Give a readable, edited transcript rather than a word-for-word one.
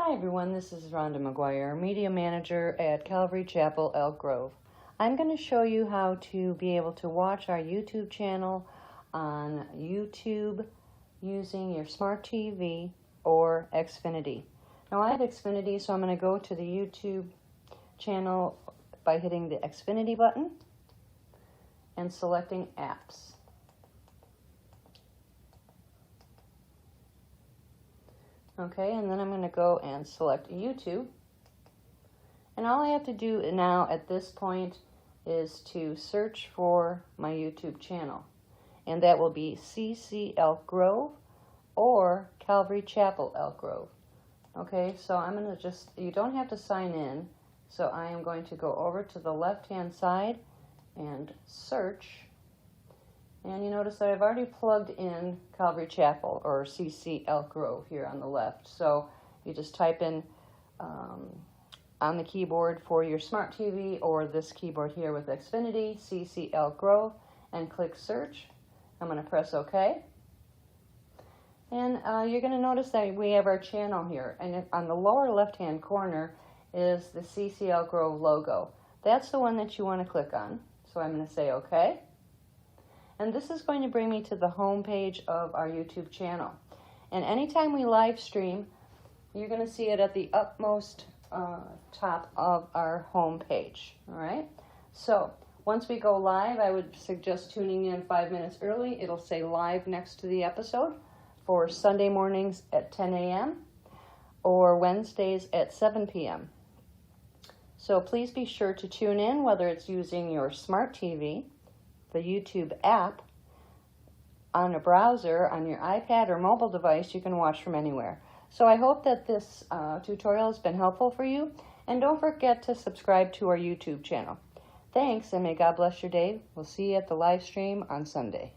Hi everyone, this is Rhonda McGuire, Media Manager at Calvary Chapel Elk Grove. I'm going to show you how to be able to watch our YouTube channel on YouTube using your smart TV or XFinity. Now I have XFinity, so I'm going to go to the YouTube channel by hitting the XFinity button and selecting Apps. Okay, and then I'm going to go and select YouTube. And all I have to do now at this point is to search for my YouTube channel. And that will be CCElkGrove or Calvary Chapel Elk Grove. Okay, so I'm going to you don't have to sign in. So I am going to go over to the left-hand side and search. And you notice that I've already plugged in Calvary Chapel or CCElkGrove here on the left. So you just type in on the keyboard for your smart TV or this keyboard here with XFinity, CCElkGrove, and click search. I'm going to press OK. And you're going to notice that we have our channel here. And on the lower left-hand corner is the CCElkGrove logo. That's the one that you want to click on. So I'm going to say OK. And this is going to bring me to the home page of our YouTube channel. And anytime we live stream, you're going to see it at the upmost top of our home page. All right. So once we go live, I would suggest tuning in 5 minutes early. It'll say live next to the episode for Sunday mornings at 10 a.m. or Wednesdays at 7 p.m. So please be sure to tune in, whether it's using your smart TV, the YouTube app, on a browser, on your iPad or mobile device. You can watch from anywhere. So I hope that this tutorial has been helpful for you, and don't forget to subscribe to our YouTube channel. Thanks, and may God bless your day. We'll see you at the live stream on Sunday.